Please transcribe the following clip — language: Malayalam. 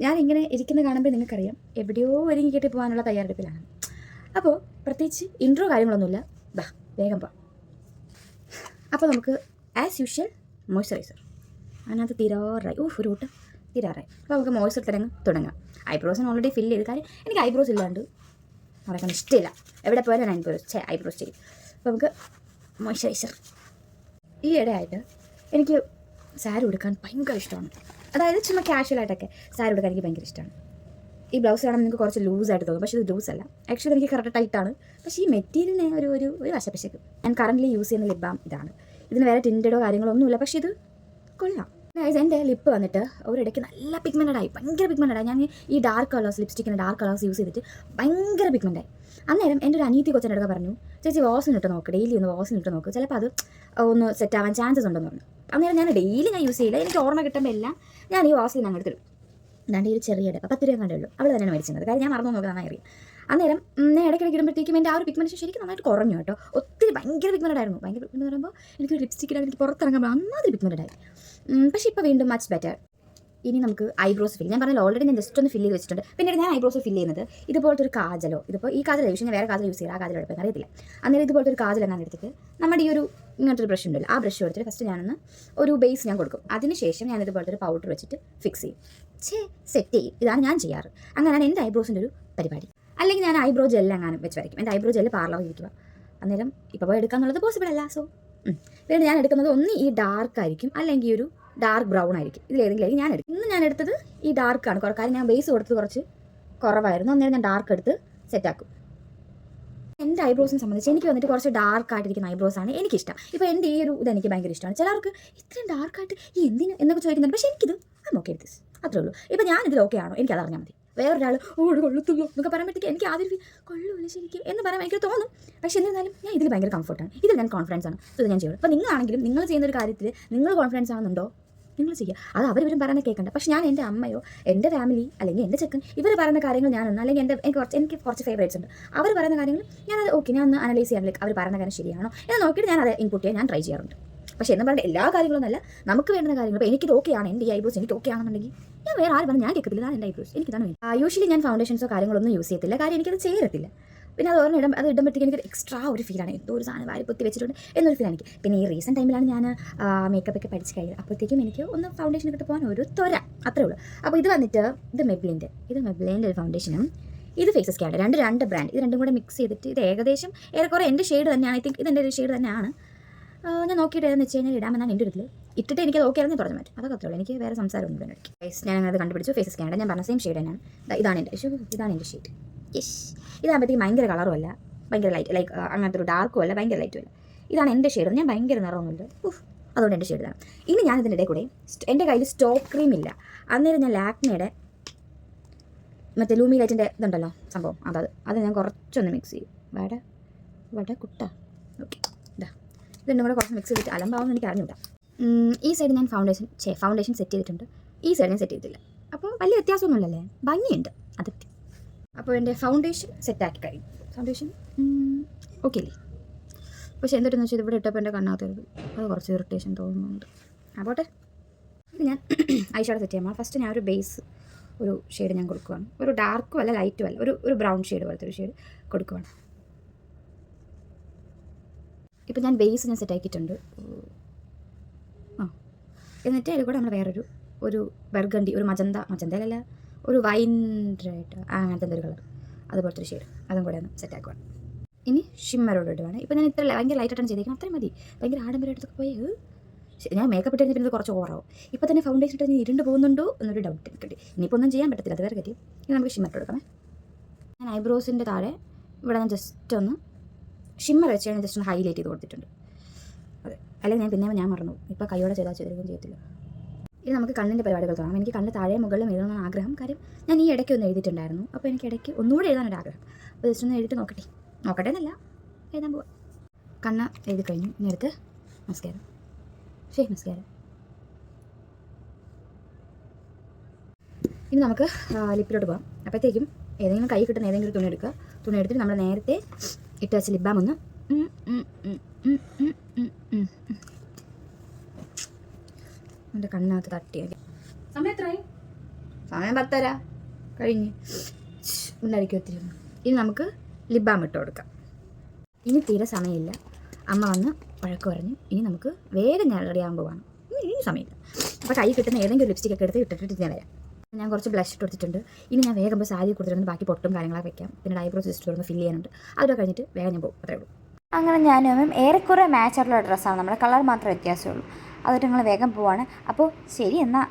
ഞാനിങ്ങനെ ഇരിക്കുന്ന കാണുമ്പോൾ നിങ്ങൾക്കറിയാം എവിടെയോ ഒരുങ്ങി കെട്ടി പോകാനുള്ള തയ്യാറെടുപ്പിലാണ്. അപ്പോൾ പ്രത്യേകിച്ച് ഇൻട്രോ കാര്യങ്ങളൊന്നുമില്ല, ബാ വേഗം പോവാം. അപ്പോൾ നമുക്ക് ആസ് യൂഷ്വൽ മോയ്സ്ചറൈസർ അതിനകത്ത് തീരാറായി, ഒരു കൂട്ടം തീരാറായി. അപ്പോൾ നമുക്ക് മോയ്സ്ചർ തന്നെ തുടങ്ങാം. ഐബ്രോസിന് ഓൾറെഡി ഫില്ല് ചെയ്ത്, കാര്യം എനിക്ക് ഐബ്രോസ് ഇല്ലാണ്ട് നടക്കാൻ ഇഷ്ടമില്ല. എവിടെ പോയാലും ഐബ്രോസ് ചെയ്യും. അപ്പോൾ നമുക്ക് മോയ്സ്ചറൈസർ. ഈ ഇടയായിട്ട് എനിക്ക് സാരി ഉടുക്കാൻ ഭയങ്കര ഇഷ്ടമാണ്. അതായത് ചുമ്മാ കാഷ്വലായിട്ടൊക്കെ സാരി ഉടുക്കാൻ എനിക്ക് ഭയങ്കര ഇഷ്ടമാണ്. ഈ ബ്ലൗസ് കാണാൻ നിങ്ങൾക്ക് കുറച്ച് ലൂസായിട്ട് തോന്നും, പക്ഷേ ഇത് ലൂസല്ല. ആക്ച്വലി എനിക്ക് കറക്റ്റ് ടൈറ്റാണ്. പക്ഷേ ഈ മെറ്റീരിയലിന് ഒരു വശപ്പശക്ക്. ഞാൻ കറൻ്റ് യൂസ് ചെയ്യുന്ന ലിപ് ബാം ഇതാണ്. ഇതിന് വേറെ ടിൻറ്റഡോ കാര്യങ്ങളോ ഒന്നുമില്ല, പക്ഷേ ഇത് കൊള്ളാം. എൻ്റെ ലിപ്പ് വന്നിട്ട് ഒരിടയ്ക്ക് നല്ല പിഗ്മെൻറ്റഡായി, ഭയങ്കര പിഗ്മെൻറ്റഡായി. ഞാൻ ഈ ഡാർക്ക് കളേഴ്സ്, ലിപ്സ്റ്റിക്കിൻ്റെ ഡാർക്ക് കളേഴ്സ് യൂസ് ചെയ്തിട്ട് ഭയങ്കര പിഗ്മെൻറ്റായി. അന്നേരം എൻ്റെ ഒരു അനിയത്തി കൊച്ചിൻ്റെ അടുക്ക പറഞ്ഞു, ചേച്ചി വാസിനിട്ട് നോക്ക്, ഡെയിലി ഒന്ന് വാസിനിട്ട് നോക്ക്, ചിലപ്പോൾ അത് ഒന്ന് സെറ്റ് ആവാൻ ചാൻസസ് ഉണ്ടെന്ന് പറഞ്ഞു. അന്നേരം ഞാൻ ഡെയിലി യൂസ് ചെയ്യില്ല, എനിക്ക് ഓർമ്മ കിട്ടുമ്പോൾ എല്ലാം ഞാൻ ഈ വാസിലിൻ അങ്ങോട്ട് തരും. അതാണ്ട് ഈ ഒരു ചെറിയ 10 രൂപ കണ്ടേ ഉള്ളൂ, അവൾ തന്നെയാണ് മേടിച്ചത്. കാര്യം ഞാൻ മറന്നു നോക്കുക നന്നായി അറിയാം. അന്നേരം ഞാൻ ഇടയ്ക്കിടയ്ക്ക് ഇടുമ്പോഴത്തേക്കും എൻ്റെ ആ ഒരു പിഗ്മെൻറ്റേഷൻ ശരിക്കും നന്നായിട്ട് കുറഞ്ഞു കേട്ടോ. ഒത്തിരി ഭയങ്കര പിഗ്മെൻറ്റഡ് ആയിരുന്നു. ഭയങ്കര പിഗ്മെൻറ്റ് പറയുമ്പോൾ എനിക്ക് ലിപ്സ്റ്റിക്കിലാണ് എനിക്ക് പുറത്തിറങ്ങുമ്പോൾ അന്നാതിരി പിഗ്മെൻറ്റഡ് ആയി. പക്ഷേ ഇപ്പോൾ വീണ്ടും മച്ച് ബെറ്റർ. ഇനി നമുക്ക് ഐബ്രോസ് ഫില്ല്. ഞാൻ പറഞ്ഞാൽ ഓൾറെഡി ഞാൻ ജസ്റ്റ് ഒന്ന് ഫില്ല് ചെയ്ത് വെച്ചിട്ടുണ്ട്. പിന്നീട് ഞാൻ ഐബ്രോസ് ഫില്ല് ചെയ്യുന്നത് ഇതുപോലത്തെ ഒരു കാജലോ, ഇതിപ്പോൾ ഈ കാജൽ യൂസ്, ഞാൻ വേറെ കാജൽ യൂസ് ചെയ്യുക, ആ കാജൽ എടുക്കാൻ അറിയത്തില്ല. അന്നേരം ഇതുപോലത്തെ ഒരു കാജൽ എങ്ങനെ എടുത്തിട്ട് നമ്മുടെ ഈ ഒരു ഇങ്ങനത്തെ ഒരു ബ്രഷ് ഉണ്ടല്ലോ, ആ ബ്രഷ് എടുത്തിട്ട് ഫസ്റ്റ് ഞാനൊന്ന് ഒരു ബേസ് ഞാൻ കൊടുക്കും. അതിനുശേഷം ഞാൻ ഇതുപോലത്തെ ഒരു പൗഡർ വെച്ചിട്ട് ഫിക്സ് ചെയ്യും, സെറ്റ് ചെയ്യും. ഇതാണ് ഞാൻ ചെയ്യാറ്. അങ്ങനെയാണ് എൻ്റെ ഐബ്രോസിൻ്റെ ഒരു പരിപാടി. അല്ലെങ്കിൽ ഞാൻ ഐബ്രോ ജെല്ലെങ്ങാനും വെച്ച് വരയ്ക്കും. എൻ്റെ ഐബ്രോ ജെല്ല് പാർലറിൽ ഇരിക്കുക. അന്നേരം ഇപ്പോൾ പോയി എടുക്കാന്നുള്ളത് പോസിബിൾ അല്ല. സോ പിന്നെ ഞാൻ എടുക്കുന്നത് ഒന്ന് ഈ ഡാർക്ക് ആയിരിക്കും, അല്ലെങ്കിൽ ഒരു ഡാർക്ക് ബ്രൗൺ ആയിരിക്കും. ഇതിലേതെങ്കിലും ഞാൻ എടുക്കും. ഇന്ന് ഞാൻ എടുത്തത് ഈ ഡാർക്കാണ്. കാര്യം ഞാൻ ബേസ് കൊടുത്തത് കുറച്ച് കുറവായിരുന്നു. അന്നേരം ഞാൻ ഡാർക്ക് എടുത്ത് സെറ്റാക്കും. എൻ്റെ ഐബ്രോസിനെ സംബന്ധിച്ച് എനിക്ക് വന്നിട്ട് കുറച്ച് ഡാർക്കായിട്ടിരിക്കുന്ന ഐബ്രോസാണ് എനിക്കിഷ്ടം. ഇപ്പോൾ എൻ്റെ ഈ ഒരു ഇതെനിക്ക് ഭയങ്കര ഇഷ്ടമാണ്. ചിലർക്ക് ഇത്രയും ഡാർക്കായിട്ട് ഈ എന്തിന് എന്നൊക്കെ ചോദിക്കുന്നുണ്ട്. പക്ഷേ എനിക്കിത് ഓക്കെ ദിസ് അത്രേ ഉള്ളൂ. ഇപ്പോൾ ഞാനിതിൽ ഓക്കെ ആണോ എനിക്കത് അറിഞ്ഞാൽ മതി. വേറൊരാൾ കൊള്ളത്തുള്ളൂ എന്നൊക്കെ പറയുമ്പോഴത്തേക്ക് എനിക്ക് ആദ്യം കൊള്ളൂല്ല ശരിക്കും എന്ന് പറയാൻ എനിക്ക് തോന്നും. പക്ഷേ എന്നിരുന്നാലും ഞാൻ ഇതിൽ ഭയങ്കര കംഫർട്ടാണ്, ഇതിൽ ഞാൻ കോൺഫിഡൻസ് ആണ്. ഇത് ഞാൻ ചെയ്യുള്ളൂ. അപ്പോൾ നിങ്ങളാണെങ്കിലും നിങ്ങൾ ചെയ്യുന്ന ഒരു കാര്യത്തിൽ നിങ്ങൾ കോൺഫിഡൻസ് ആവുന്നുണ്ടോ നിങ്ങൾ ചെയ്യുക. അത് അവരും പറയുന്നത് കേൾക്കണ്ട. പക്ഷേ ഞാൻ എൻ്റെ അമ്മയോ എൻ്റെ ഫാമിലി അല്ലെങ്കിൽ എൻ്റെ ചെക്കൻ ഇവർ പറയുന്ന കാര്യങ്ങൾ ഞാനൊന്ന്, അല്ലെങ്കിൽ എനിക്ക് കുറച്ച് ഫേവറേറ്റ്സ് ഉണ്ട്, അവർ പറയുന്ന കാര്യങ്ങൾ ഞാനത് ഓക്കെ ഞാൻ ഒന്ന് അനലൈസ് ചെയ്യാൻ, അവർ പറയുന്ന കാര്യം ശരിയാണോ എന്ന് നോക്കിയിട്ട് ഞാൻ അത് ഇൻപുട്ട് ചെയ്യാൻ ഞാൻ ട്രൈ ചെയ്യാറുണ്ട്. പക്ഷേ എന്ന് പറഞ്ഞാൽ എല്ലാ കാര്യങ്ങളൊന്നുമല്ല, നമുക്ക് വേണ്ടുന്ന കാര്യങ്ങൾ. ഇപ്പോൾ എനിക്കിത് ഓക്കെയാണ്, എൻ്റെ ഈ ഐബ്രോസ് എനിക്ക് ഓക്കെ ആണെന്നുണ്ടെങ്കിൽ ഞാൻ വേറെ ആരും പറഞ്ഞാൽ ഞാൻ കേൾക്കത്തില്ല. ഞാൻ എൻ്റെ ഐബ്രോസ് എനിക്കിതാണ് വേണ്ടി. യൂഷ്വലി ഞാൻ ഫൗണ്ടേഷൻസോ കാര്യങ്ങളൊന്നും യൂസ് ചെയ്യത്തില്ല, കാര്യം എനിക്കത് ചേരത്തില്ല. പിന്നെ അത് ഇടുമ്പോഴത്തേക്ക് എനിക്ക് എക്സ്ട്രാ ഒരു ഫീലാണ്, എന്തോ ഒരു സാധനം വാരി പൊത്തി വെച്ചിട്ടുണ്ട് എന്നൊരു ഫീൽ എനിക്ക്. പിന്നെ ഈ റീസെൻറ്റ് ടൈമിലാണ് ഞാൻ മേക്കപ്പ് ഒക്കെ പഠിച്ച് കഴിഞ്ഞത്. അപ്പോഴത്തേക്കും എനിക്ക് ഒന്ന് ഫൗണ്ടേഷൻ ഇട്ട് പോകാൻ ഒരു ത്വര അത്രേ ഉള്ളൂ. അപ്പോൾ ഇത് വന്നിട്ട് ഇത് മെബ്ലിൻ്റെ ഒരു ഫൗണ്ടേഷനും ഇത് ഫേസസ് സ്കാഡ്, രണ്ട് ബ്രാൻഡ്. ഇത് രണ്ടും കൂടെ മിക്സ് ചെയ്തിട്ട് ഇത് ഏകദേശം ഏറെക്കുറെ എൻ്റെ ഷെയ്ഡ് തന്നെയാണ്. ഐ തിങ്ക് ഇതെൻ്റെ ഒരു ഷെയ്ഡ് തന്നെയാണ്. ഞാൻ നോക്കിയിട്ട് ഏതെന്ന് വെച്ച് കഴിഞ്ഞാൽ ഇടാമെന്നാണ് എൻ്റെ ഒരു ഇതിൽ ഇട്ടിട്ട് എനിക്കത് ഓക്കെ ആയിരുന്നു പറഞ്ഞു മാറ്റും. അതൊക്കെ അത്രേ ഉള്ളൂ. എനിക്ക് വേറെ സംസാരമൊന്നും തന്നെ ഇടയ്ക്ക്. ഞാൻ അത് കണ്ടുപിടിച്ചു. ഫേസസ് സ്കാഡ് ഞാൻ പറഞ്ഞ സെയിം ഷെയ്ഡ് തന്നെയാണ്. ഇതാണ് എൻ്റെ ഷെയ്ഡ്. യെസ്, ഇതാകുമ്പോഴത്തേക്ക് ഭയങ്കര കളറും അല്ല, ഭയങ്കര ലൈക്ക് അങ്ങനത്തെ ഒരു ഡാർക്കും അല്ല, ഭയങ്കര ലൈറ്റും അല്ല. ഇതാണ് എൻ്റെ ഷെയ്ഡ്. ഞാൻ ഭയങ്കര നിറമൊന്നുമില്ല, അതുകൊണ്ട് എൻ്റെ ഷെയ്ഡാണ്. ഇനി ഞാൻ ഇതിൻ്റെ ഇടയിൽ കൂടെ എൻ്റെ കയ്യിൽ സ്റ്റോപ്പ് ക്രീം ഇല്ല. അന്നേരം ഞാൻ ലാക്മേയുടെ മറ്റേ ലൂമി ലൈറ്റിൻ്റെ ഇതുണ്ടല്ലോ സംഭവം, അത് ഞാൻ കുറച്ചൊന്ന് മിക്സ് ചെയ്യും. വട കുട്ട ഓക്കെ, ഇതും കൂടെ കുറച്ച് മിക്സ് ചെയ്തിട്ട് അലമ്പാവെന്ന് എനിക്ക് അറിഞ്ഞൂടാ. ഈ സൈഡ് ഞാൻ ഫൗണ്ടേഷൻ സെറ്റ് ചെയ്തിട്ടുണ്ട്, ഈ സൈഡ് ഞാൻ സെറ്റ് ചെയ്തിട്ടില്ല. അപ്പോൾ വലിയ വ്യത്യാസമൊന്നുമില്ലല്ലേ, ഭംഗിയുണ്ട് അതൊക്കെ. അപ്പോൾ എൻ്റെ ഫൗണ്ടേഷൻ സെറ്റാക്കി കഴിഞ്ഞു. ഫൗണ്ടേഷൻ ഓക്കെ അല്ലേ? പക്ഷേ എന്തിട്ടെന്ന് വെച്ചാൽ ഇവിടെ ഇട്ടപ്പോൾ എൻ്റെ കണ്ണാത്തരുത്, അത് കുറച്ച് ഇറിറ്റേഷൻ തോന്നുന്നുണ്ട്. പോട്ടെ. ഇത് ഞാൻ ഐ ഷാഡോ സെറ്റ് ചെയ്യാൻ ഫസ്റ്റ് ഞാൻ ഒരു ബേസ് ഒരു ഷെയ്ഡ് ഞാൻ കൊടുക്കുകയാണ്. ഒരു ഡാർക്കും അല്ല ലൈറ്റും അല്ല, ഒരു ബ്രൗൺ ഷെയ്ഡ് പോലത്തെ ഒരു ഷെയ്ഡ് കൊടുക്കുകയാണ്. ഇപ്പോൾ ഞാൻ ബേസ് ഞാൻ സെറ്റാക്കിയിട്ടുണ്ട്. എന്നിട്ട് അതിൽ കൂടെ നമ്മൾ ഒരു ബർഗണ്ടി, ഒരു മജന്തയിലല്ല, ഒരു വൈൻ റെഡ് അങ്ങനത്തെ എന്തൊരു കളർ, അതുപോലത്തെ ഒരു ഷെയ്ഡ് അതും കൂടെ ഒന്ന് സെറ്റാക്കുവാണ്. ഇനി ഷിമ്മറോട് ഇടുവാണ്. ഇപ്പോൾ ഞാൻ ഇത്ര ഭയങ്കര ലൈറ്റായിട്ടാണ് ചെയ്തേക്കുന്നത്, അത്രയും മതി. ഭയങ്കര ആഡംബരമായിട്ടൊക്കെ പോയി ഞാൻ മേക്കപ്പ് ഇട്ടിരുന്ന പിന്നെ കുറച്ച് ഓവറാവും. ഇപ്പോൾ തന്നെ ഫൗണ്ടേഷൻ ഇട്ട് ഇരുണ്ട് പോകുന്നുണ്ടോ എന്നൊരു ഡൗട്ട് എനിക്കുണ്ട്. ഇനിയിപ്പോൾ ഒന്നും ചെയ്യാൻ പറ്റത്തില്ല, അത് വേറെ കാര്യം. ഇനി നമുക്ക് ഷിമ്മർ എടുക്കണേ. ഞാൻ ഐബ്രോസിൻ്റെ താഴെ ഇവിടെ ഞാൻ ജസ്റ്റ് ഒന്ന് ഷിമ്മർ വെച്ച് ഞാൻ ജസ്റ്റ് ഒന്ന് ഹൈലൈറ്റ് ചെയ്ത് കൊടുത്തിട്ടുണ്ട്. അതെ, അല്ലെങ്കിൽ ഞാൻ മറന്നു. ഇപ്പോൾ കൈയോടെ ചെയ്തിരിക്കും ചെയ്യത്തില്ല. ഇത് നമുക്ക് കണ്ണിൻ്റെ പരിപാടികൾ തുടങ്ങാം. എനിക്ക് കണ്ണ് താഴെ മുകളിലും എഴുതണമെന്ന് ആഗ്രഹം. കാര്യം ഞാൻ ഈ ഇടയ്ക്ക് ഒന്ന് എഴുതിയിട്ടുണ്ടായിരുന്നു. അപ്പോൾ എനിക്ക് ഇടയ്ക്ക് ഒന്നുകൂടെ എഴുതാനൊരു ആഗ്രഹം. അപ്പോൾ ജസ്റ്റ് ഒന്ന് എഴുതിയിട്ട് നോക്കട്ടെ എന്നല്ല, എഴുതാൻ പോവാം. കണ്ണ് എഴുതി കഴിഞ്ഞു. ഇനി അടുത്ത് മസ്കാര. ഇനി നമുക്ക് ലിപ്പിലോട്ട് പോകാം. അപ്പോഴത്തേക്കും ഏതെങ്കിലും കൈ കിട്ടുന്ന ഏതെങ്കിലും തുണി എടുക്കുക. തുണി എടുത്തിട്ട് നമ്മൾ നേരത്തെ ഇട്ട് വെച്ച ലിപ് ബാം ഒന്ന് എൻ്റെ കണ്ണകത്ത് തട്ടി. സമയം എത്രയായി? സമയം 10:30 കഴിഞ്ഞ് ഉണ്ടായിരിക്കും ഒത്തിരി. ഇനി നമുക്ക് ലിപ് ബാം ഇട്ട് കൊടുക്കാം. ഇനി തീരെ സമയമില്ല. അമ്മ വന്ന് വഴക്ക് പറഞ്ഞ് ഇനി നമുക്ക് വേഗം ഞാൻ റെഡി ആകാൻ പോവാണ്. ഇനി സമയമില്ല. അപ്പോൾ കൈ കിട്ടുന്ന ഏതെങ്കിലും ലിപ്സ്റ്റിക്കൊക്കെ എടുത്ത് ഇട്ടിട്ട് ഞാൻ വരാം. ഞാൻ കുറച്ച് ബ്ലഷ് ഇട്ട് കൊടുത്തിട്ടുണ്ട്. ഇനി ഞാൻ വേഗം സാരി കൊടുത്തിട്ടുണ്ട്. ബാക്കി പൊട്ടും കാര്യങ്ങളൊക്കെ വയ്ക്കാം. പിന്നെ ഐബ്രോസ് ജസ്റ്റ് ഒന്ന് ഫില്ല് ചെയ്യാനുണ്ട്. അതൊക്കെ കഴിഞ്ഞിട്ട് വേഗം ഞാൻ പോകും. അത്രേ ഉള്ളൂ. അങ്ങനെ ഞാനും ഏറെക്കുറെ മാച്ച് ആയിട്ടുള്ള ഡ്രസ്സാണ്. നമ്മുടെ കളർ മാത്രമേ വ്യത്യാസമുള്ളൂ. അതൊട്ട് നിങ്ങൾ വേഗം പോവാണ്. അപ്പോൾ ശരി എന്നാൽ.